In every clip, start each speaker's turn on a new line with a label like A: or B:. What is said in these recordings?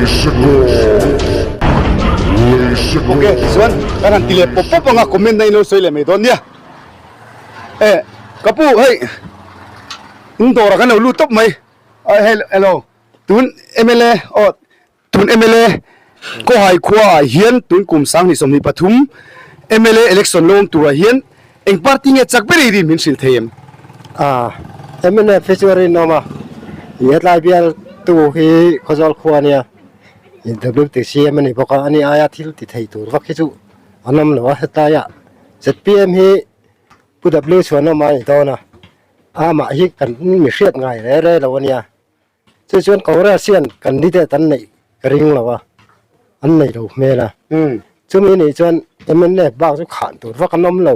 A: โอเคส่วนการันตีเลยปุ๊บปุ๊บงาคอมเมนต์ในโน้ตสวยเลยไม่โดนเนี่ยกระปูเฮ้ยตัวเรากันเรารู้ตบไหมฮัลโหลตุนเอ็มเอลตุนเอ็มเอลก็ให้ขวาเฮียนตุนกลุ่มสังนิสมนิปทุมเอ็มเอลเอเล็กชันลงตัวเฮียนเอ็งปาร์ตี้เนี่ยจักไปเลยดิมินสิลเทียม
B: เอ็มเอลเฟสติวัลนี่มาเฮียลายเบียร์ตัวที่เขาจะขวาเนี่ยยินดีด้วยที่เสียมันนี่พวกอันนี้อายาที่ติดให้ตัววักคิดอันนั้นเลยว่าเหตุการณ์ZPM ที่ผู้ดับเบิลชวนมาอีกตอนน่ะมาฮิกันมีเสียดไงเรื่อยๆแล้ววันนี้ชวนเขาเรื่องเสียนกันที่แต่ตันไหนกริ่งแล้ววะอันไหนดูเมื่อละช่วงนี้ชวนมันเนี่ยบ้าจะขาดตัวว่ากันน้ำเรา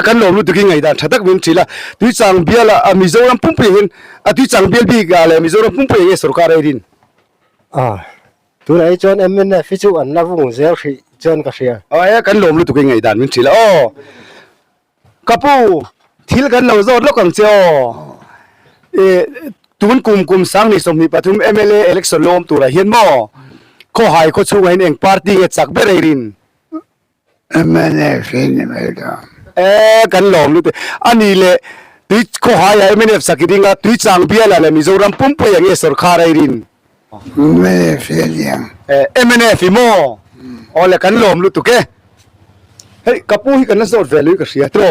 A: กันลมรู้ตัวกี่ไงด่านถ้าตักวินชิละตุยจังเบียละมิโซรัมปุ่มเปย์ตุยจังเบียบีกาเลยมิโซรัมปุ่มเปย์สุรการเอริน
B: ตัวไหนชวนมันเนี่ยฟิจูอันละวงเซลล์ชวนก็เสีย
A: กันลมรู้ตัวกี่ไงด่านวินชิละกระปูทิลกันเราโจทย์แล้วกันเจ้าตุนกลุ่มสังนิสมนิปทุมเอ็มเอลเอเล็กชันลมตัวละเห็นมั้ยเขาหายเขาช่วยเองปาร์ตี้จักเบรริน
C: MNFฟินไม่ได้
A: กันลมรู้ตัวอันนี้เลยตุยเขาหายMNFสักทีนึงตุยจังเบียร์ละมิโซรัมปุ่มเปย์ยังสุรการเอริน
C: MNFฟินยัง
A: MNFฟิโมเลยกันลมรู้ตัวแกเฮ้ยกับผู้ที่กันนั่งโซดเวลุยกับเสียตัว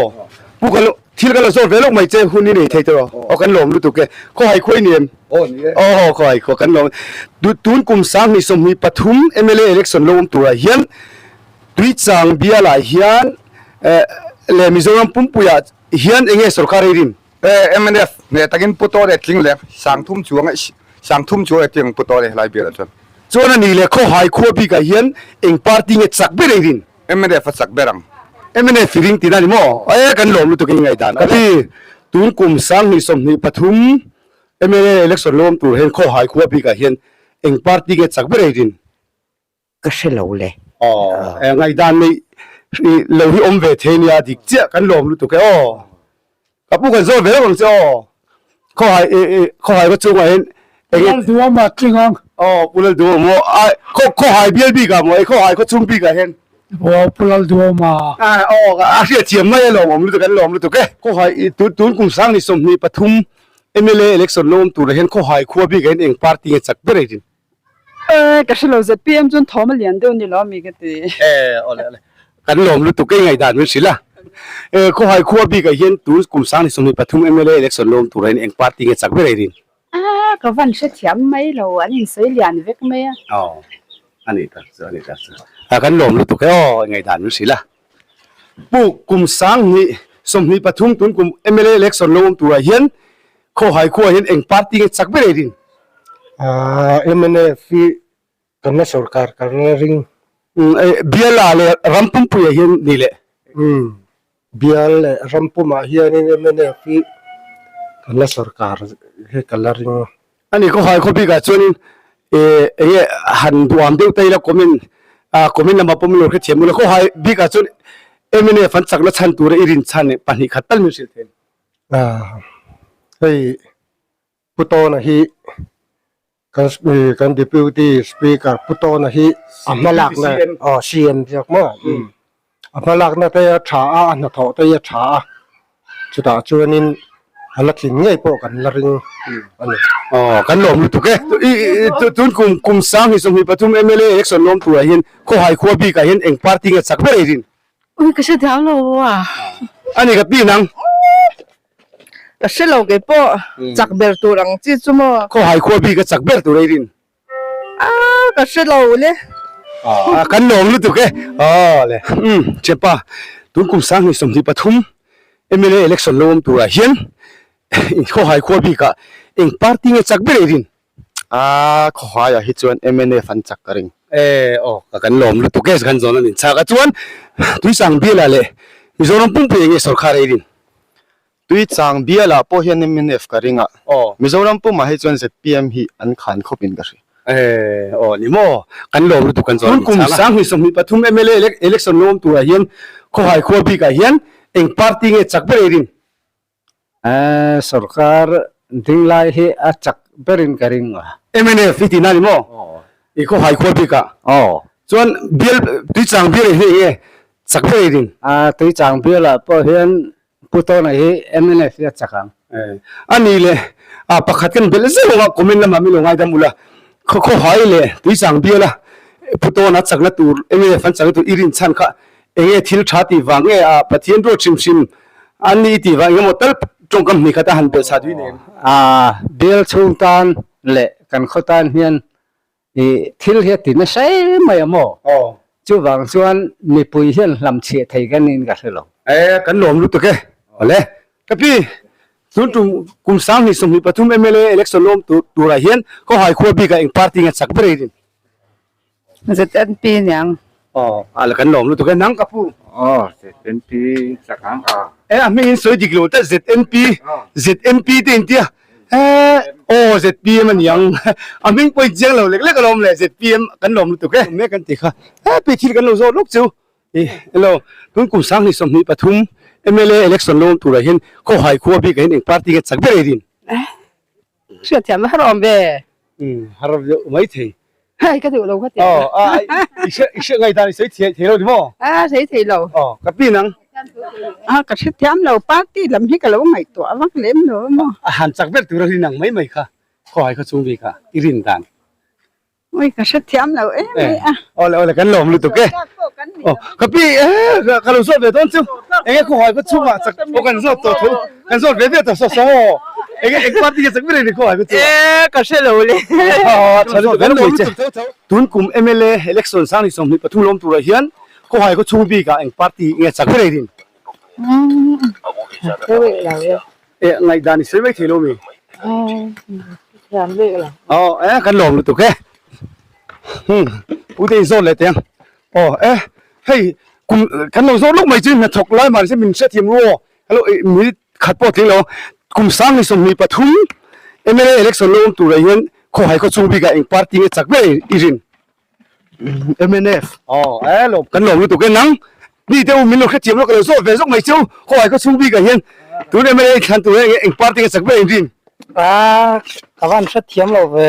A: ผู้กันที่กันนั่งโซดเวลุไม่เจ้าหุ่นนี่นี่เท่ตัวกันลมรู้ตัวแกเขาให้คุยเนียมเขาให้กันลมดูตุนกลุ่มสังนิสมนิปทุมเอ็มเอลเอเล็กชันลมตัวเฮียนตุยจังเบียร์ละเฮียนเลมิโซรัมปุ่มปุยเฮียนเองสุรการเอริน
D: MNF เนี่ยตะกินปุตโตเด็ดทิ้งเลย3 ทุ่มช่วง3 ทุ่มช่วงทิ้งปุตโตเด็ดลายเบียร์จน
A: จวนนี่เลยเขาให้คุยปีกับเฮียนเองปาร์ตี้เนี่ยจักเบรริน
D: MNF สักเบรัง
A: MNFฟิลิงตีนั่นมั้งกันลมรู้ตัวยังไงด่านก็ที่ตุนกลุ่มสังนิสมนิปทุมMNF เล็กส่วนลมตัวเห็นข้อหายขั้วปีกับเห็นเอ็งปาร์ตี้เกจักเบรดิน
B: ก็เสียเราเลย
A: ไงด่านนี้เราที่อมเวทเนียดิเจ้ากันลมรู้ตัวแกกับผู้คนโซ่เวลของเจ้าข้อหายก็ช่วยเห็น
C: เอ็งตัวมาจริงอ่ะ
A: ผู้เล่นตัวมั้งข้อหายเบี้ยปีกับมั้งข้อหายก็ชุ่มปีกับเห็น
C: พวกเราตัวมา
A: เสียเทียมไม่หรอกผมรู้ตัวกันหรอกรู้ตัวแกข้อหายตุนกลุ่มสังนิสมนิปทุมMLA เล็กส่วนลมตัวเห็นข้อหายขั้วปีกันเองปาร์ตี้จักเบรดิน
E: ก็是เราZPMจนทอมาเลี้ยงเดี๋ยวนี้เรามีกันตี
A: อะไรกันลมรู้ตัวไงด่านมันสิล่ะข้อหายขั้วปีกันเห็นตุนกลุ่มสังนิสมนิปทุมMLA เล็กส่วนลมตัวเห็นเองปาร์ตี้จักเบรดิน
E: ก็วันเสียเทียมไม่เราอันนี้เสียเลี้ยงเวกไหม
A: อันนี้กันลมรู้ตัวไงด่านมันสิล่ะผู้กลุ่มสังนิสมนิปทุมตุนกลุ่มMLA เล็กส่วนลมตัวเห็นข้อหายขั้วเห็นเองปาร์ตี้จักเบรดิน
B: MNFกันนะสุรการกันริง
A: เบียร์เลยรัมปุ่มปุยเห็นนี่แหละ
B: เบียร์เลยรัมปุ่มเฮียนี่MNFกันนะสุรการให้กันละริง
A: อันนี้ข้อหายข้อปีกจนหันตัวอันเดียวแต่ละคอมเมนต์นำมาปุ่มโลกเทียมเลยข้อหายปีกจนMNFฟันสักละชันตัวเอรินชันเนี่ยปัญหาขัดตันมิสิลเทน
B: เฮ้ยพุทโธนะฮีกันดิพิวตี้สปีกเกอร์พุทโธนะฮีอัมมาลักนะเซียนจากมาอัมมาลักนะแต่ช้าอันนั้นเถาแต่ช้าจุดจวนนินฮัลโหลทิ้งไงพวกกันละริงอันนี้
A: กันลมถูกแก่ตุนกลุ่มสังหิสมิปทุมMLAเอ็กซ์ลมตัวเห็นข้อหายขั้วปีกเห็นเองปาร์ตี้กันสักเบรดิน
E: ก็是条路啊
A: อันนี้ก็ปีนัง
E: ก็是เราเก็บปอจักเบลตัวรังจีจุ่ม
A: ข้อหายขั้วปีกันจักเบลตัวเรดิน
E: ก็是เราเลย
A: กันลมรู้ถูกแก่เลยเจ็บป่ะตุนกลุ่มสังหิสมิปทุมMLA เอ็กซ์ลมตัวเห็นข้อหายขั้วปีกันเองปาร์ตี้กันจักเบรดิน
D: ข้อหายฮิจวนMNFฟันจักกริง
A: กันลมรู้ถูกแก่กันจวนนี่ชักจวนตุยสังเบียร์เลยมิโซรัมปุ่มเปย์สุรการเรดิน
D: ตุยจังเบียร์ละพอเห็นMNFกริงมิโซรัมปุ่มมาให้จวนZPMฮีอันขันขบินกัน
A: นี่โมกันลมรู้ถูกกันจวนกลุ่มสังหิสมิปทุมMLAเล็กส่วนลมตัวเห็นข้อหายขั้วปีกันเห็นเองปาร์ตี้กันจักเบรดิน
B: สุรการดิ้งไล่ให้จักเบรินกริง
A: MNFฟิตินานี่โม อีกข้อหายควรพี่กะ
B: อ๋อ
A: ส่วนเบียร์ตุยจางเบียร์เฮ้ยสักเบอร์ดิน
B: ตุ้ยจางเบี้ยละพอเห็นผู้ต้นไอ้ MNF ยัดจักรัง
A: อันนี้เลยประคัดกันเป็นเรื่องว่าคอมเมนต์ละมาไม่ลงไงดามุละข้อหายเลยตุยจางเบียร์ละผู้ต้นนัดสักนัดตัวฟันสักนัดตัวอีรินชันค่ะทิลชาติวังปะเทียนโรชิมอันนี้ที่วังยังหมดตั้งจงกำนี้ก็ได้หันเป็นสาธุเนี่ย
B: เบี้ยช่วงตันเละกันข้อตันเฮียนทิลเฮียติไม่ใช่ไม่อะโมจู่วังส่วนมีปุยเฮียนลำเชียไทยกันนี่กันเหรอ
A: กันหลอมรู้ตัวแกอะไรกับพี่ส่วนตรงกุมสังนี่สมัยปฐุมMLAเล็กสลมตัวไรเฮียนก็หายควบบีกับเองพาร์ตี้กันสักเบอร์ดิน
E: ZNP ยัง
A: อะไรกันหลอมรู้ตัวแกนังกับผู้
C: ZNP สักครั้ง
A: ไม่เห็นสวยดีกว่าแต่ ZNP เต็มที่ZP มันยังไม่ไปเจียงเราเล็กๆก็ลมเลย ZP กันหลอมรู้ตัวแกไม่กันติค่ะไปที่กันเราโซ่ลูกจิ๋วเราตุนกุมสังนี่สมัยปฐุมMLA เล็กสลมตัวไรเฮียนก็หายควบบีกับเองพาร์ตี้กันสักเบอร์ดิน
E: เชื่อเทียมฮารอมเบ้
A: ฮาร์บไม่ที
E: ให้ก็ถือเราก็เทียม
A: อีกไงตานี่สวยเทียเราดิมั้ง
E: ใช่ทีเรา
A: กับพี่นัง
E: ก็เชื่อเทียมเราปาร์ตี้ลำให้กับเราไม่ตัววักเล่มเนอะมั้ง
A: หันจากเบ็ดตัวเราดินังไม่ค่ะขอให้เขาสูงบีค่ะอีรินตัน
E: ไม่ก็เชื่อเทียมเราไม่
A: แล้วกันหลอมรู้ตัวแกกับพี่กันเราสวดเดี๋ยวต้นซิวขอให้เขาชุ่มสักกันสวดตัวทุกันสวดเบ็ดตัวโซ่ปาร์ตี้สักเบ็ดนี่ขอให้เขาชุ่ม
E: ก็เชื่อเราเลย
A: ฉันรู้กันเลยตุนกุมMLA เล็กส่วนสร้างที่สมนิปทุมลมตัวเฮียนขอให้เขาชุ่มบีกับเองปาร์ตี้เงี้ยสักเบ็ดดิน
E: เฮ้ยเรา
A: ไงดานี่สวยไม่เที่ยวมี
E: เทียมเลยเรา
A: กันหลอมรู้ตัวแกผู้ที่โซนเลยเตียงเฮ้ยคุณกันเราโซนลูกไม่จริงนะถกไล่มาใช่มินเชื่อทีมรัวฮัลโหลมีขัดปอดที่เรากุมสร้างในสมัยปฐุมMLAเล็กสลมตัวเฮียนขอให้เขาชูบีกับเองพาร์ตี้จักเบย์อีริน
D: MNF
A: หลบกันหลบรู้ตัวแกนังนี่เดี๋ยวมินเราแค่ทีมเรากันเราโซนเฟซไม่เจ้าขอให้เขาชูบีกับเฮียนตัวMLAขันตัวเองพาร์ตี้จักเบย์อีริน
B: กวันเชื่อเทียมเราเว้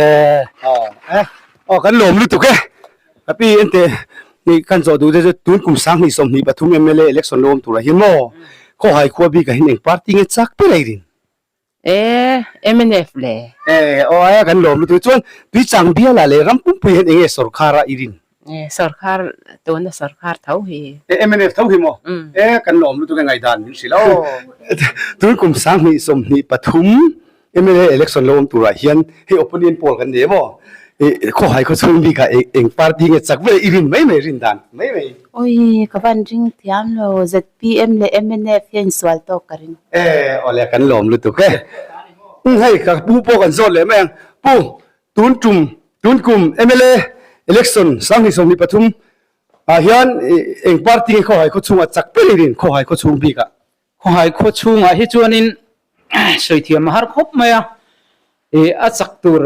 A: กันหลบรู้ตัวแกพี่เอ็นเต้นี่กันจะดูจะตุนกุมสังนี่สมนิปฐุมMLAเล็กสลมตัวเฮียนโม่ขอให้ควบบีกับเฮียนเองพาร์ตี้จักเบย์อีริน
E: MNF เลย
A: กันหลอมรู้ตัวจวนพี่จังเบียร์ละเลยรำปุ่มปุยเห็นเองสรคาราอีริน
E: สรคาตัวนั้นสรคาเท่าเฮี
A: MNF เท่าหิมกันหลอมรู้ตัวไงดันมิสิแล้วตุนกุมสังนี่สมนิปฐุมMLAเล็กสลมตัวเฮียนให้โอปิเนียนโพลกันเดี๋ยวบ่ขอให้เขาช่วยบีกับเองพาร์ตี้เงี้ยจักเบย์อีรินไม่รินดันไม่
F: โอ้ยกับวันจริงเทียมเรา ZPM เลย MNF เห็นสวลโตกัน
A: อะไรกันหลอมรู้ตัวแกให้กับผู้ปกันโซนเลยแม่งผู้ตุนกุมMLAเล็กส่วนสังที่สมนิปฐุมเฮียนเองพาร์ตี้ขอให้เขาช่วยจักเบย์อีรินขอให้เขาช่วยบีกับ
B: ขอให้เขาช่วยให้จวนนินสวยเทียมหาครบไหมจักตัว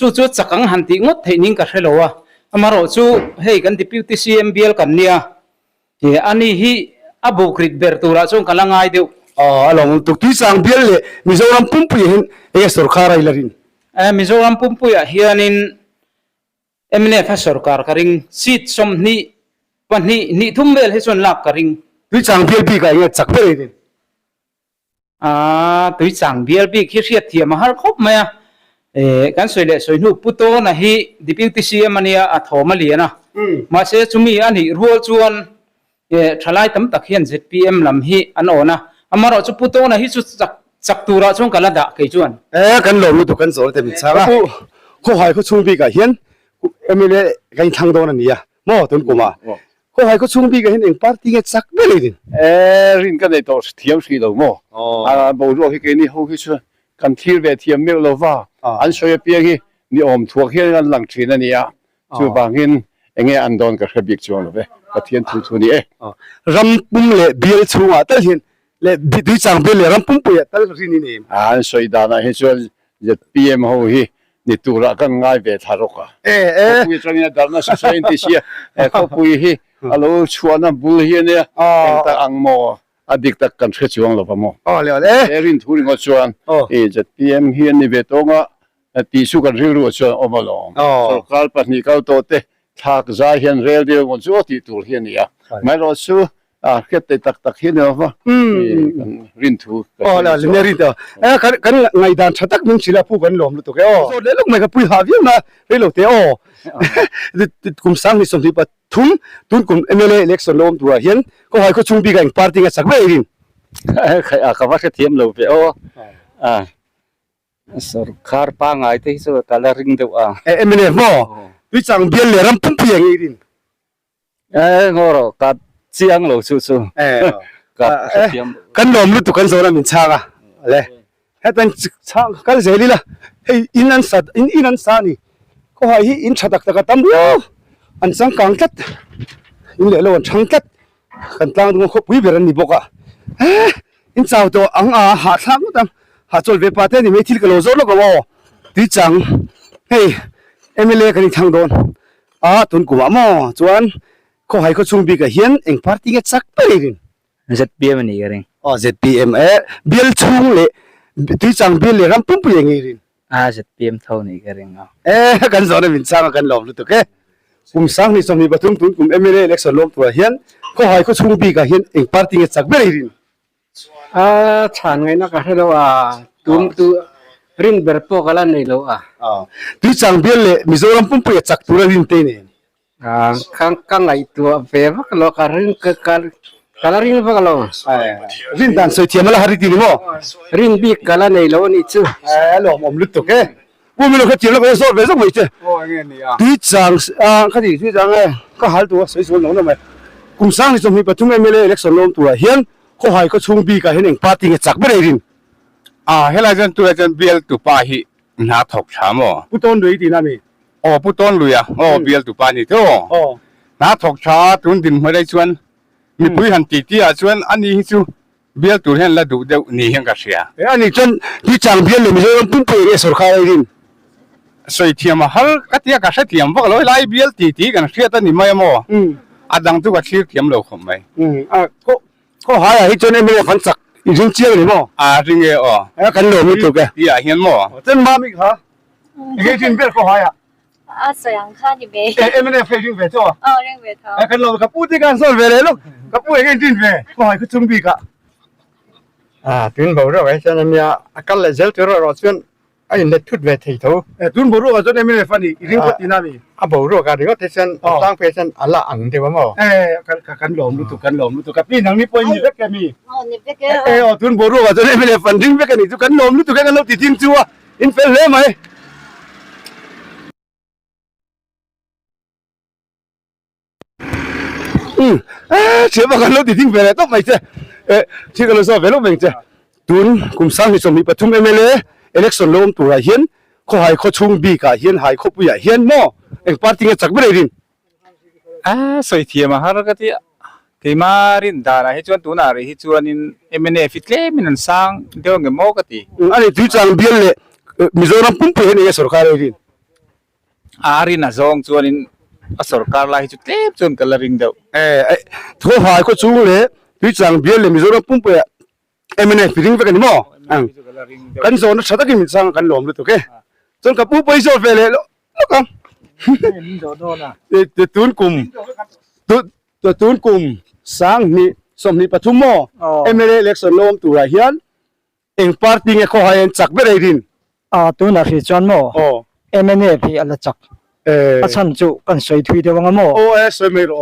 B: จู่จักกังหันติงดให้นิ่งกันให้เรามารอจู่ให้กันที่พิวติซีMBLกันเนี่ยอันนี้ฮีอับุกริดเบอร์ตัวละจงกำลังไงเดียว
A: ลองตุกที่สังเบียร์เลยมิโซรัมปุ่มปุยเห็นสรคาราอีลาริน
B: มิโซรัมปุ่มปุยเฮียนินMNFสรคาร์การิงซีดสมนี่วันนี้ทุ่มเบลให้ส่วนลักการิง
A: ที่สังเบียร์บีกันจักเบย์ดิน
B: ตุยสังเบียร์บีคิดเสียเทียมหาครบไหมกันสวยเลยสวยนูปุโตนะฮีดิพิวติซีมันเนี่ยอัฐมาเลียนะมาเชจุมีอันนี้รัวจวนทลายตั้มตะเคียน ZPM ลำฮีอันโอนะมารอจุปุโตนะฮีจุจักตัวเราช่วงกันละดะกี่จวน
A: กันหลงรู้ตัวกันสอนแต่มิชาระเขาให้เขาช่วยบีกันเฮียนMLAกันทางโดนนี่อ่ะมั่วตุนกูมาเขาให้เขาช่วยบีกันเฮียนเองพาร์ตี้จักเบย์ดิน
D: รินกันในตัวเทียมสีเรามั่วบอกว่าที่กันนี่เขาคิดว่ากันที่เวทีมิลโลวาอันช่วยเพียงนี่อมทัวร์เฮียนหลังทีนั่นนี่อ่ะจู่บางเห็นเองอันโดนกับเบียกจวนเลยก็เทียนทุนี่
A: รำปุ่มเลยเบียร์ชัวแต่เห็นเลยดูจังเบียร์เลยรำปุ่มปุยแต่รินนี่
D: อันช่วยดานะเห็นชวนจะPMเขาฮีนี่ตัวละกันง่ายเวทารกอ่ะปุยจังเนี่ยดานะสุดๆที่เชียเขาปุยฮีฮัลโหลชวนนั่นบุลเฮียเนี่ยแต่อังโมอดีตตะกันเชื่อจวงหรือเปล่า
A: เลย
D: รินทุเรงชวนจะPMเฮียนี่เวทงอ่ะ ตีสู้กันเรื่องชวนออกมาลองสกาลปัจจุบันตัวเตะทากใจเห็นเรียลเดียวกันสู้ที่ตัวเห็นเนี่ยไม่รอสู้แค่แต่ตักเห็นเนาะรินทู
A: แล้วเรื่องนี้เด้อกันไงด่านชัดตักมึงศิลผู้กันหลอมรู้ตัวแกโอ้เรื่องไม่กับปุยหาวิวนะเรื่องเตะกุมสังนี่สมที่ปทุมตุนกุมMLA election ลมตัวเห็นก็ให้เขาชุงปีกันปาร์ตี้กันสักเวริน
C: คำว่าเทียมเราไปसरकार पांग आई थे सो ताला रिंग दो
A: MLA บ่วิจังเบียนเลยรำพุ่งเพียงอีริน
C: ngoro ka chiang lo su su ka ทียม
A: กันหลอมรู้ตัวกันโซนามินชางเลยให้เป็นชางกันเสรีละให้อินันสันนี่ก็ให้อินชัดตักตักตั้มอยู่อันสังกังกัดอินเหลือล้วนชังกัดกันตั้งตรงขบวิเบรันนี่บอกอินเจ้าตัวอังหาทางตั้มหาจดเวปาเต้นี่ไม่ทิ้งกันโลโซแล้วก็ว่าดิจังเฮ้ยMLA กันทางโดนตุนกูว่ามั่วจวนก็ให้เขาชุมบีกับเฮียนเองพาร์ตี้กันสักไปริน
C: ZPMนี่กันเอง
A: ZPM เบลชุงเลยดิจังเบลเลยรำพุ่งเพียงอีริน
C: ZPM เท่านี้กันเอง
A: กันสอนมินสร้างกันหลอมรู้ตัวแกกลุ่มสร้างนี่สมัยปฐุมตุนกลุ่มMLA เล็กสลมตัวเฮียนก็ให้เขาชุมบีกับเฮียนเองพาร์ตี้กันสักไปริน
B: ฉันไงนักให้เราตุนตัวรินเบอร์โปกันนี่เรา
A: ดิจังเบลเลยมิโซรัมพุ่งเพียงสักตัวรินเตนี่
B: ข้างไงตัวเฟฟก็เราการรินการรินพวกเรา
A: รินดันสวยเทียมละหาริตินี่มั้ง
B: รินบีกันนี่เรานี่ชื่อ
A: หลอมรู้ตัวแกว่าไม่รู้เขาเทียมแล้วก็สอนไปสักไม่ใช่ดิจังคดีดิจังก็หาตัวสวยๆน้องทำไมกลุ่มสร้างนี่สมัยปฐุมMLA เล็กสลมตัวเฮียนก็ให้เขาชุมบีกับเฮียนเองพาร์ตี้กันสักไปริน
D: เฮลัยจันตัวจันเบียลตุปาหินาถกชาม
A: ผู้ต้นด้วยดีนะมี
D: ผู้ต้นลุยเบียลตุปานี่เท่านาถกชาตุนดินไม่ได้ชวนมีผู้หันตีที่ชวนอันนี้ชูเบียลตุเห็นแล้วดูเดี๋ยวนี่เห็นกันเสีย
A: อันนี้จนที่จังเบียลเลยมีเรื่องปุ่มเปย์สุดท้ายริน
D: สวยเทียมฮัลกัตยากาศเทียมว่าเราไล่เบียลตีกันเสียตันนี่ไม่มั่วดังตัวก็เสียเทียมเราคงไม่
A: ก็หายจนไม่ได้ฝันสักอีรินเจียวเลยมั้ง
D: ริงเอ
A: กันหลงไม่ถูกแก
D: ที่เห็นมั้ง
A: จนมาไม่ค่ะอีรินเบียลก็หาย
G: สวยงค่ะดิเบ
A: ไม่ได้เฟซเฟซจ้ะ
G: เรื่องเวท
A: กันหลงกับพูดที่การสอนเวเลยลูกกับพูดอย่างนี้เฟซก็หายก็จุ่มบีกะ
B: ตุนบอกเราไอ้ฉันมีกันเลยเจ้าตัวเราชวนไอ้เน็ตทุดเวทีเท่า
A: ตุนบอกว่าจนไม่ได้ฝันอีรินก็ตีน่ามี
B: บอกเรากันเดี๋ยวที่ฉันตั้งเฟซฉันอัลละอังเดียวมั้ง
A: กันหลงรู้ตัวกับพี่นังนี่ปอยมีเล็กแกมี
G: นี่เล็ก
A: ตุนบอกว่าจนไม่ได้ฝันริงเล็กนี่ตัวกันหลงรู้ตัวกันเราติดทิ้งจัวอินเฟลเลยไหมเชื่อว่ากันเราติดทิ้งไปแล้วต้องไม่ใช่ที่กันเราสอบไปแล้วไม่ใช่ตุนกุมสังที่สมัยปฐุมMLA election ลมตัวเฮียนเขาให้เขาชุงบีกะเฮียนให้เขาปุยเฮียนมั่วเองปาร์ตี้กันจักไม่ได้ริน
C: สวยเทียมฮาร์กที่มารินดาราให้ชวนตัวน่ะให้ชวนMLAฟิตเล่มินันสังเดี๋ยวเงี้ยโมกติ
A: อันนี้ที่จังเบียเลยมิโซรัมปุ่มเปย์เนี่ยสุรการริน
C: รินน่ะซองชวนสุรการลายจุดเล็บชวนกันละริงเดียว
A: เขาให้เขาชุงเลยที่จังเบียเลยมิโซรัมปุ่มเปย์MLAฟิตติ้งไปกันมั่วกันโซนชัดตะกี้มิสังกันหลอมรู้ตัวแกจนกับผู้ไปโซนเฟลเลยแล้วกันตุนกลุ่มตุนกลุ่มสังนี่สมนี่ปฐุมมั่วMLAเล็กสลมตัวเฮียนเองปาร์ตี้เนี่ยเขาให้จักไม่ได้ริน
B: ตุนอะไรจวนมั่วMLAพี่อะไรจักฉันจูกันสวยทุยเดียวงั้นมั่ว
A: สวยไม่รู้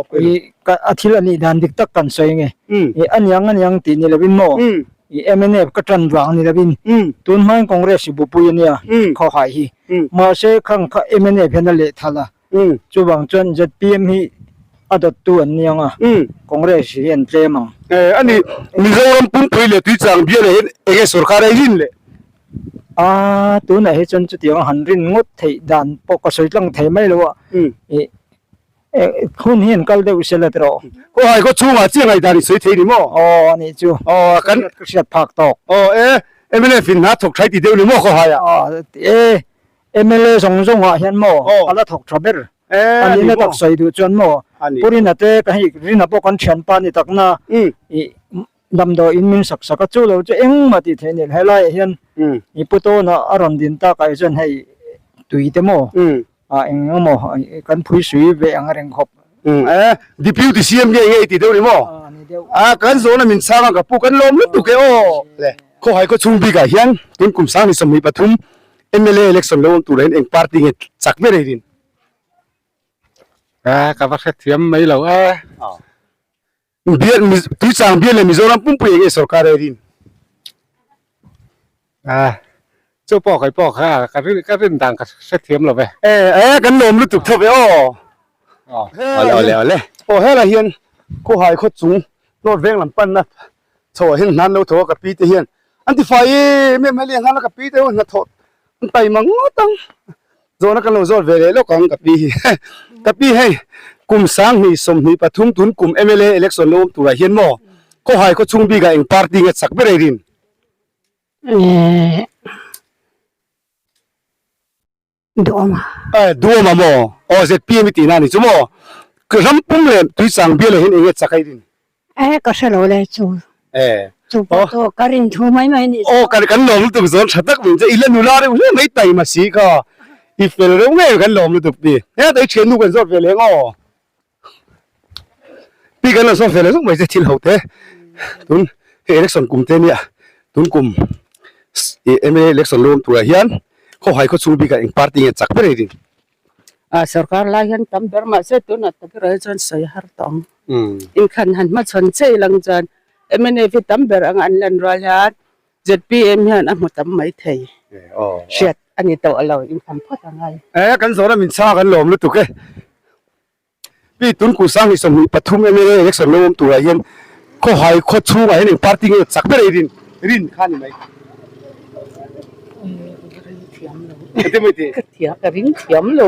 B: ก็อาทิตย์นี้ดันดิกตักกันสวยไงอันยังตีนี่เลยบินมั่วMLA ก็จันวางนี่ละบินตุนมันคอนเกรสบุปุยเนี่ยเขาหายมาเสกขังMLAเพียงนั่นแหละท่าละจูบังจนจะPMฮีอดตัวเนี่ยคอนเกรสเห็นเต็มมั้ง
A: อันนี้มิโซรัมปุ่มปุยเลยที่จังเบียเลยเอกสุรการรินเลย
B: ตัวไหนจนจุดyangหันรินงดไทยดันปกติลังไทยไม่รู้คุณเห็นก็เดี๋ยวเสร็จแล้ว
A: ก็ให้เขาชูมาเจียงไอ้ดาริสวยทีนี่มั้ง
B: นี่จู
A: กัน
B: เสียผักตอก
A: MLAฟินนัดถกใช้ตีเดียวนี่มั้งเขาให้
B: MLA ส่งเห็นมั้งอะไรถกทรัพย์อันนี้น่าตักใส่ดูจนมั้งปุรินัดเตะก็ให้รินาปกันเชียนปานี่ตักน่ะดำดอยอินมินสักจูเราจะเอ็งมาติเทนี่ให้ไล่เห็นอีปุโตนะอารมณ์ดินตาไก่จนให้
H: tùy thế mò anh mò con phui suy về anh rèn hộp
A: deputy CM ge nge ti deu ni mo kan zo na min sang ka pu kan lom lu tu ke o le ko hai ko chung bi ga hian tun kum sang ni som ni pathum MLA election lo tu ren eng party nge chak me re din
D: ka va kha thiam mai lo
A: bian mi tu sang bian le mizoram pum pu nge sarkar re din
D: cho bỏ cái bỏ ha cái rừng đằng cái xét thiếm rồi về
A: kan lom lu tu tho be o ole o hela hian ko hai kho chung not veng lam pan na tho hin nan lo tho ka pi te hian anti fai me me leng han ka pi te na tho tai mang tang zo na kan lo zor ve le lo kang ka pi hei kum sang ni som ni pathum tun kum MLA election lo tu ra hian mo ko hai ko chung bi ga eng party nge sak be re rin duoma mo o ZPM ti na ni chumo ke ram pum le tui sang bi le hin nge chakai din
I: có sẽ lỗi lại chủ to cái rình thu mấy mấy này
A: o kan lom tu zon thatak min je ilan nula re mai tai ma si ka I fel re nge kan lom tu pi ya dai chen nu kan zot ve le ngo pi kan so fel so mai je thil ho te tun election kum te ni tun kum MLA election lom tu hian ko hai ko chung bi ka eng party nge chak pe din
F: sarkar la hian tam ber ma se tu na tak rai chon sai har tong in khan han ma chon chei lang jan MNA fi tam ber ang an lan ral hat ZPM hian a mutam mai thei shet ani to alo in khan phot angai
A: kan zo na min cha kan lom lu tu ke pi tun ku sang ni som ni pathum MLA election lom tu hian ko hai ko chu ga hin party nge chak pe rin khan ni mai thế mới thế
F: thiam ka ring thiam lo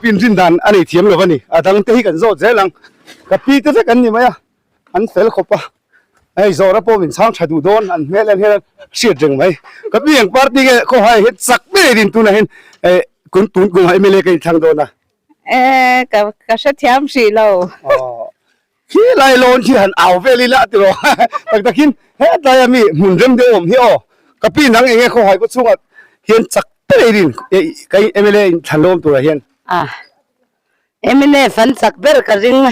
A: pin rin dan ani thiam lo ani adang te hi kan zo je lang ka pi te kan ni maya an fel khopa ai zo ra po min sang thadu don an mel an he shit jeng mai ka pi ang party ke ko hai het sak be din tu na hin kun tun ku hai mele kai thang do na
F: ka sa thiam si lo
A: khi lai lon chi han aw ve li la ti ro tak takin he dai mi mun rem de om hi o ka pi nang enge ko hai ko chunga hian chak pe din cái MLA than lom tu ra hian
F: MNA fan sak ber ka ring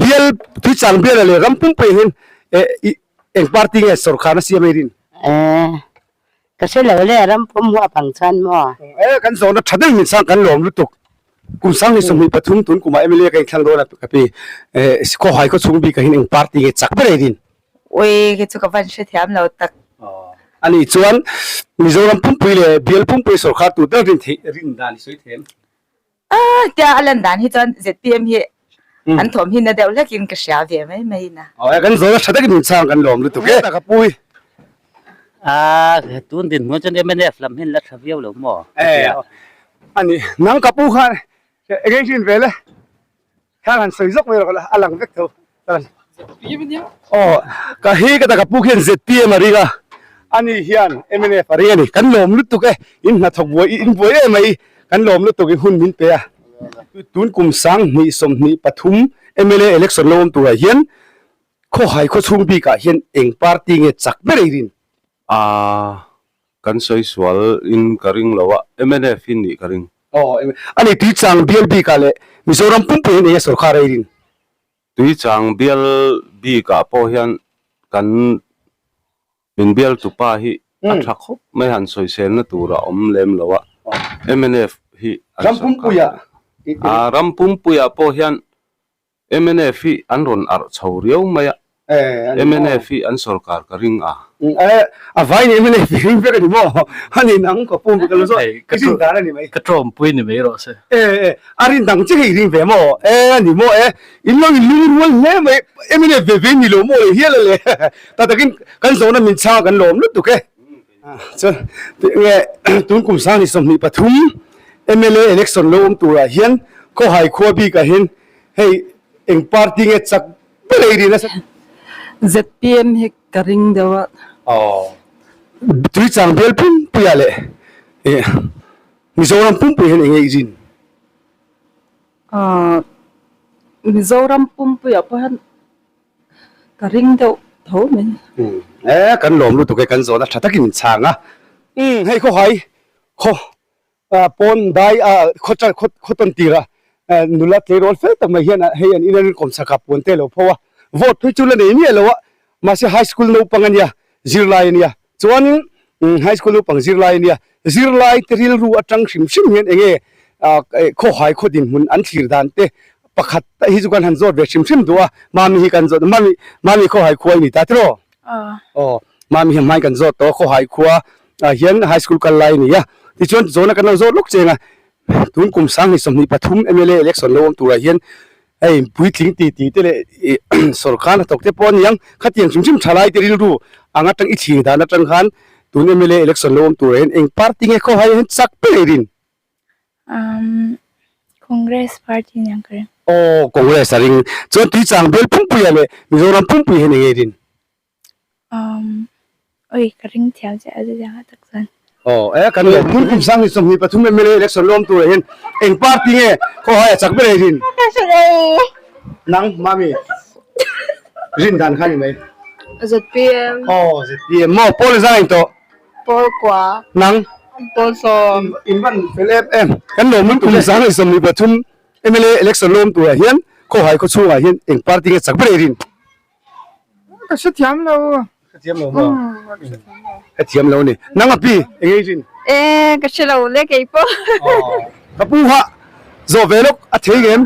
A: bial tu chang bial le ram pum pe hin eng party nge sarkar na siam rin
F: ka se lo le ram pum wa phang chan mo
A: kan zo na thadai min sang kan lom lu tuk kum sang ni som ni pathum tun kuma MLA kai thang do na ka pi ko hai ko chung bi ka hin eng party nge chak pe rin
F: oi ke chu ka van se thiam lo tak
A: ani chuan mizoram pum pui le bial pum pui sarkar tu da rin dan soi them
F: tia alan dan hi chon ZPM hi an thom hi na deuh lekin ka sha ve mai mai na
A: kan zo na thadai min sang kan lom lu tuk ke ta ka pui
J: tuôn tiền muốn cho nên bên đẹp làm hình là thập yêu lắm mỏ
A: ani nang ka pu kha again sin vele khan soi zok me la alang vek tho ka hi ka ta ka pu khen ZPM ari ga ani hian MNA pari ani kan lom lu tuk e in na thok boi in boi e mai kan lom lu tuk i hun min pe tun kum sang ni som ni pathum MLA election lom tu ra hian kho hai kho chung bi ka hian eng party nge chak be rin
K: kan soi swal in karing lawa MNA fin ni karing
A: ani ti chang BLB ka le mizoram pum pe ne sarkar rin
K: tui chang bial bi ka po hian kan min bial tu pa hi athak khop mai han soi sen na tura om lem lawa MNF hi
A: rampum puya
K: rampum puya po hian MNF hi an ron ar chhoriau maya MNF hi an sarkar ka ring
A: vai ni MNF ring pe ni mo hani nang ko pum ka lo so king da ni mai
J: cái trộm pui ni mấy rồi sao
A: arin dang chi ring ve mo ni mo in lo in lu wal ne mai MNF ve ni lo mo hi le ta takin kan zo na min cha kan lom lu tu ke so nge tun kum sang ni som ni pathum MLA election lom tu ra hian ko hai kho bi ka hin hey eng party nge chak pe ri na
F: ZPM hi ka ring dewa
A: tui chang bel pum puya le mizoram pum pu hin nge jin
F: mizoram pum pu ya pa han ka ring deuh tho mai
A: kan lom lu tu ke kan zo na thatakin changa hei ko hai kho ปนได้โคตรตีระนุลัดเลยรอลเฟตมาเฮียนเฮียนอินเดียนคอมสักกับปนเตลเพราะว่าvote ที่จุลนี่เนี่ยแล้วว่ามาสิไฮสคูลนูปังเนี่ยซีร์ไลเนี่ยส่วนไฮสคูลนูปังซีร์ไลเนี่ยซีร์ไลที่ริลรู้อัตรังชิมเห็นเองข้อหายข้อดินหุ่นอันที่ดันเตประคัดฮิจุกันหันจอดเวชิมตัวมามีกันจอดมามีข้อหายควายนี่ตาตรอมามีไม่กันจอดตัวข้อหายควายเฮียนไฮสคูลกันไลเนี่ยที่ชวนโซนกันเราจอดลุกเจงอ่ะทุนกลุ่มสังหิสมนิปทุมMLA เล็กส่วนรวมตัวเฮียนไอ้ผู้ทิ้งตีเตเลยสรการตกเตปอนยังขัดยังชิมทลายที่ริลรู้อ่างตั้งอิชิดานัดจังขันตุนMLA เล็กส่วนรวมตัวเองพาร์ตี้เงี้ยเขาให้เห็นสักเปริน
G: Congress Party ยังกระ
A: โอ้คอนเกรสริงจนที่จังเบลพุ่งปุยเลยมิโซรัมพุ่งปุยเห็นยังไงริน
G: โอ้ยกระริ่งเที่ยวจะอะไรอย่างตักสัน
A: กันเลยทุนกลุ่มสังหิสมนิปทุมMLA เล็กส่วนรวมตัวเองพาร์ตี้เงี้ยเขาให้สักเปรินนังมามีรินดันขันยังไง
E: ZPM
A: ZPM มอโพลิซาอินโต
E: Paul Kwa
A: นัง
E: Paul Som
A: อินวันเฟลฟกันหลงมันกลุ่มสังหิสมนิปทุมMLA เล็กส่วนรวมตัวเฮียนเขาให้เขาช่วยเฮียนเองพาร์ตี้เงี้ยสักเปริน
H: ก็เสียมเรา
A: กระเทียมเรานี่นังอ่ะพี่เองริน
E: ก็เชื่อเราเล็กไอ้ปอก
A: ระปูฮะโซเวลกอัฐิเกม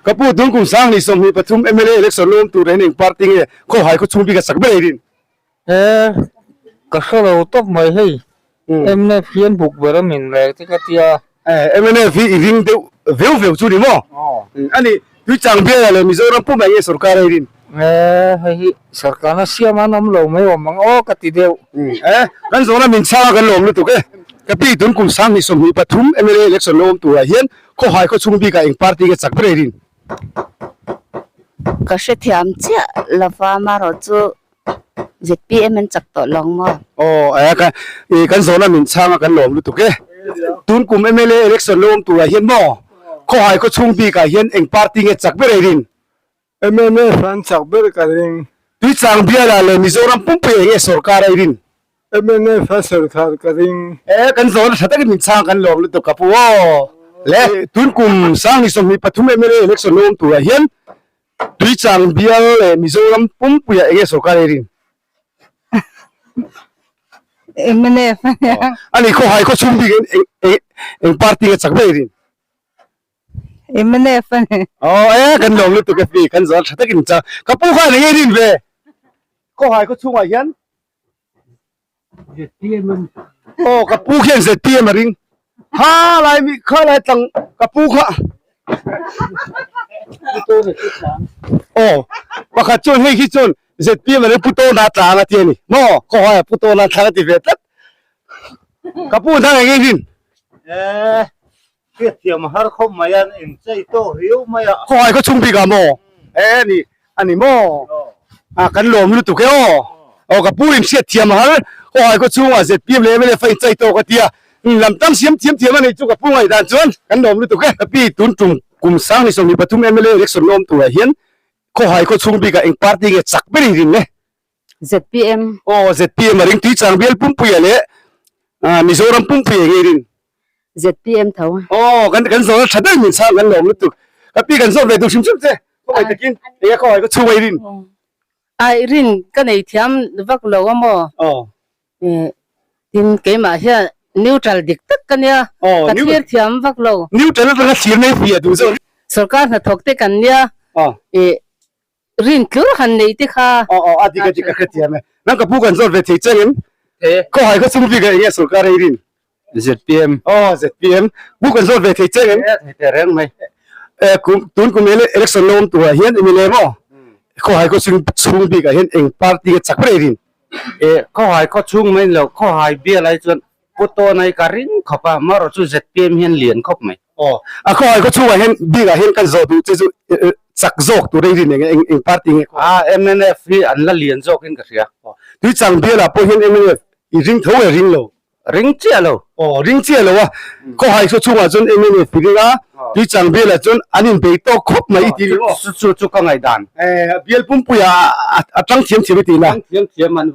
A: กระปูตุนกุมสังนิสมนิปทุมMLA เล็กส่วนรวมตัวเองพาร์ตี้เงี้ยเขาให้เขาช่วยพี่กับสักเปริน
H: ก็เราต้องไม่ให้เนี่ยเพียนบุกเบอร์มินเลยที่ก็เตีย
A: MLA พี่ริงเดียวเวลช่วยมั้งอันนี้พี่จังเบียร์เลยมิโซรัมปุ่มอะไรสุรการริน
H: ให้สุรการเสียมันน้ำลงไม่ว่ามังก็ติดเดียว
A: กันโซนมินชากันลงเลยถูกไหมกระปีตุนกุมสังนิสมนิปทุมMLA เล็กส่วนรวมตัวเฮียนเขาให้เขาช่วยพี่กับเองพาร์ตี้กับสักเปริน
F: ก็เสียเทียมเจ้าละฟ้ามาเราจูZPM มันจักต่อลองมั้ง
A: กันโซนมินชากันลงเลยถูกไหมตุนกุมMLA เล็กส่วนรวมตัวเฮียนมั้งเขาให้เขาช่วยพี่กับเฮียนเองพาร์ตี้กับสักเปริน
H: MLA ฟันจักเบอร์กันเอง
A: พี่จังเบียร์เลยมิโซรัมปุ่มไปเองสุรการริน
H: MLA ฟันสุรการกันเอง
A: กันโซนชัดกันมินชากันลงเลยถูกกับวัวเล่ตุนกุมสังนิสมนิปทุมMLA เล็กส่วนรวมตัวเฮียนพี่จังเบียร์เลยมิโซรัมปุ่มไปเองสุรการริน
E: MLA
A: อันนี้เขาให้เขาช่วยพี่เองพาร์ตี้กับสักเปริน
E: MLA
A: กันลงเลยถูกกับพี่กันโซนชัดกันจ้ากับผู้ข้าเนี่ยรินเว้เขาให้เขาช่วยเฮียนกับผู้เขียนเสร็จเตี้ยมาริงอะไรมีข้าอะไรตั้งกับผู้ข้าว่าข้าจนให้ขี้จนเสร็จเตี้ยมาริงผู้โตนาตาละเตี้ยนี่มั้งเขาให้ผู้โตนาตาละที่เวทกับผู้ท่านยังไงริน
H: เทียมหาเขาไม่ยันเองใจโตหิวไม่
A: เขาให้เขาชุ่มปีกามั้งนี่อันนี้มั้งกันหลงรู้ตัวแค่กับผู้อินเสียเทียมหาเขาให้เขาชุ่มว่าเสร็จเตี้ยเลยไม่ได้ไฟใจโตกับเตี้ยลำตั้งเสียมมันนี่จุกกับผู้ไอ้ด่านจวนกันหลงรู้ตัวแค่พี่ตุนจุ่มกลุ่มสังนิสมนิปทุมMLA เล็กส่วนรวมตัวเฮียนเขาให้เขาชุ่มปีกับเองพาร์ตี้กับสักเปรินเลย
F: ZPM
A: ZPM มาริงที่จังเบียร์ปุ่มปุยเลยมิโซรัมปุ่มปุยเงี้ยริน
F: ZPM เท่า
A: กันโซนชัดได้มินชากันหลงรู้ตัวกับพี่กันโซนไปดูชิมเจ้เขาไปตะกินเขาให้เขาช่วยริน
F: ไอรินก็ในเทียมวักเรามั้งทินเกี่ยมาเฮียนิวทรัลดิกตักกันเนี่ยกันเทียมเทียมวักเรา
A: นิวทรัลเป็นอะไรในฟีดูสิ
F: สุรการถ้าถกเตกันเนี่ยรินคือหันในที่ข้า
A: อาทิตย์ก็เทียมนั่นกับผู้กันโซนไปที่เจ้าเงินเขาให้เขาช่วยพี่กับเงี้ยสุรการริน
K: ZPM
A: ZPM ผู้กันโซนไปที่เจ้าเงิน
K: แต่เรื่องไหม
A: ตุนกุมเล็กส่วนรวมตัวเฮียนMLAมั้งเขาให้เขาช่วยพี่กับเฮียนเองพาร์ตี้กับสักเปริน
K: เขาให้เขาชุ่มไม่แล้วเขาให้เบี้ยอะไรจนพุทโธในการินเขาป่ะมาเราช่วย ZPM เห็นเหรียญครบไหม
A: เขาให้เขาช่วยเห็นบี้กับเห็นกันโซดูจะสักโจกตัวได้รินเองพาร์ตี้เงี้ย
K: MNF ที่อันละเหรียญโจกเห็นกันเสีย
A: ที่จังเบี้ยละพอเห็นMNF ริงเท่าไหร่ริงโล
K: ริงเจียโล
A: ริงเจียโลวะเขาให้เขาช่วยจนMNFริงอ่ะที่จังเบี้ยละจนอันนี้ไปโตครบไหมทีนี้
K: สุดก็ไงดัน
A: เบี้ยปุ่มปุยอ่ะตั้งเทียมไม่ตีนะ
K: เทียมมัน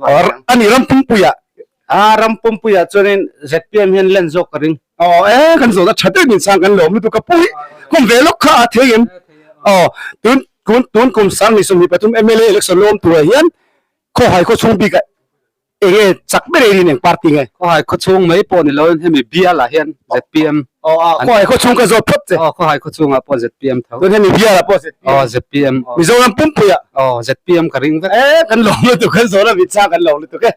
A: อันนี้รำปุ่มปุยอ่ะ
B: rampum puya chuanin ZPM hian len zok ka ring
A: kan zo na thatte min sang kan lom lu tu ka pui kom velok kha thein tun kum sang ni sum hi patum MLA election lom tu hian kho hai kho chung bi ka ege chak be ri ning party nge
B: ko hai ko chung mai po ni lo hemi bia la hian ZPM
A: kho hai kho chung ka zo phot che
B: ko hai ko chung a po ZPM tho
A: don hemi bia la po se
B: ZPM
A: mi zo ram pum puya
B: ZPM ka ring
A: kan lom lu tu kan zo na mi cha kan lom lu tu ke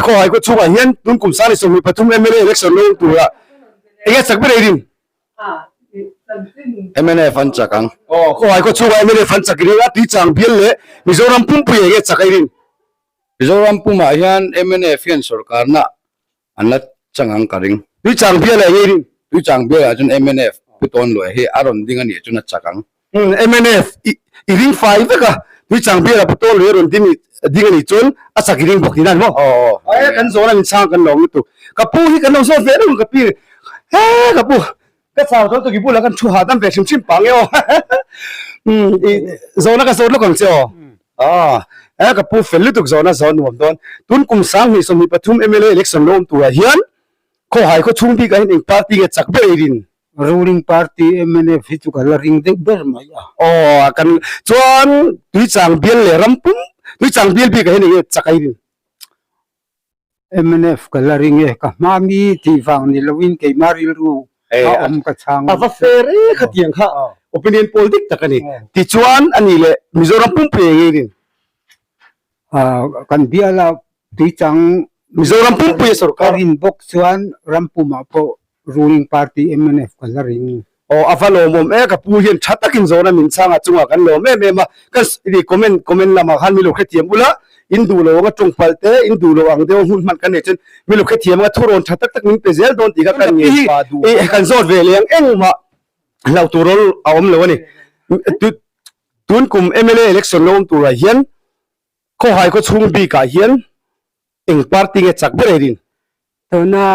A: kho hai kho chung a hian tun kum sang ni sum hi patum MLA election lom tu ra ege chak be ri
K: MNF an chakang
A: kho hai kho chung a MLA fan chak ri la ti chang bial le mi zo ram pum puya ege chakai rin
K: Mizoram puma hian MNF hian sarkar na anat changang karing
A: ti chang bial le rin
K: tu chang bia chun MNF puton lo he aron ding ani chun chakang
A: MNF iring 5 ka ti chang bial la putol le ron ding ani chun a chak ring bok dinan mo kan zo na min chang kan long tu ka pu hi kan lo so ve ru ka pi ka pu ka chaw to ki pu la kan thu ha dam ve sim sim pang yo zo na ka so lo kong che ka pu fel tu zo na zo nuam don tun kum sang ni so mi pathum MLA election lom tu hian kho hai kho chung bi ka hin party ge chak be rin
B: ruling party MNF hi chu kala ring de ber mai
A: kan chuan tui chang bial le rampum tui chang bial bi ka hin ge chakai rin
B: MNF kala ring e ka mami ti wang ni lowin ke maril ru om ka chang
A: ava fere khatiang kha opinion politic takani ti chuan ani le mizoram pum pe ge rin
B: kan biala ti chang
A: mizoram pum pe sarkar
B: karin bok chuan rampuma po ruling party MNF kala ring
A: avalo mom ka pu hian thatakin zona min changa chunga kan lo me ma kas ri comment lama han mi lo khetiam bula indu lo nga tung palte indu lo ang deu hun man kan ne chen mi lo khetiam nga thuron thatak tak min pezel don ti ka kan nge kan zot ve leng eng ma lau turol awm lo ni tun kum MLA election lom tu ra hian kho hai ko chung bi ka hian eng party nge chak be rin
F: to na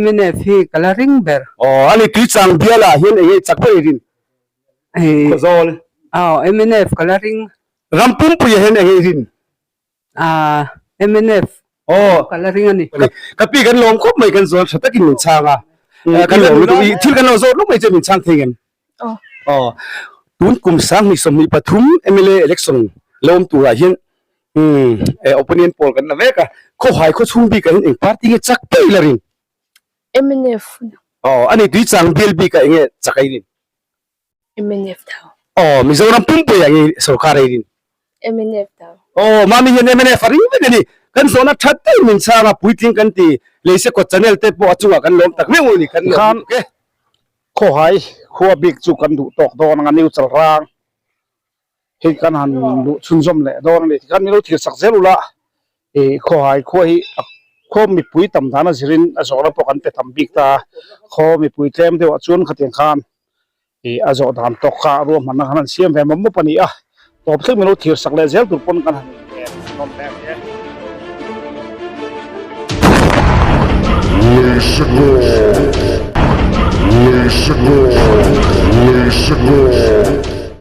F: MNF hi kala ring ber
A: ani ti chang biala hian e chak be rin ko zol
F: MNF kala ring
A: rampum pu hian e rin
F: MNF kala ring ani
A: kapi kan lom khop mai kan zol thatakin min changa kan lom lu i thil kan lo zo lu mai che min chang thegen tun kum sang ni som mi pathum MLA election lom tu ra hian opinion poll kan la veka kho hai kho chung bi kan eng party nge chak pe la rin
G: MNF
A: ani tui chang bial bi ka nge chakai rin
G: MNF thao
A: mizoram pum pe ya nge sarkar rin
G: MNF thao
A: mami hian MNF ring ve ni kan zona thatte min changa puiting kan ti leise ko channel te po achunga kan lom tak me ni kan
B: khan
A: ke
B: kho hai kho big chu kan du tok don nga new chal rang he kan han du chun jom le don le kan mi lo thir sak zelula kho hai kho hi kho mi pui tam dana zirin azora po kan te tam big ta kho mi pui tlem de wa chun khateng khan azo dan tok kha ro man han siam ve mam pani top thik mi lo thir sak le zel tur pon kan han nom pe
L: Laser Gold.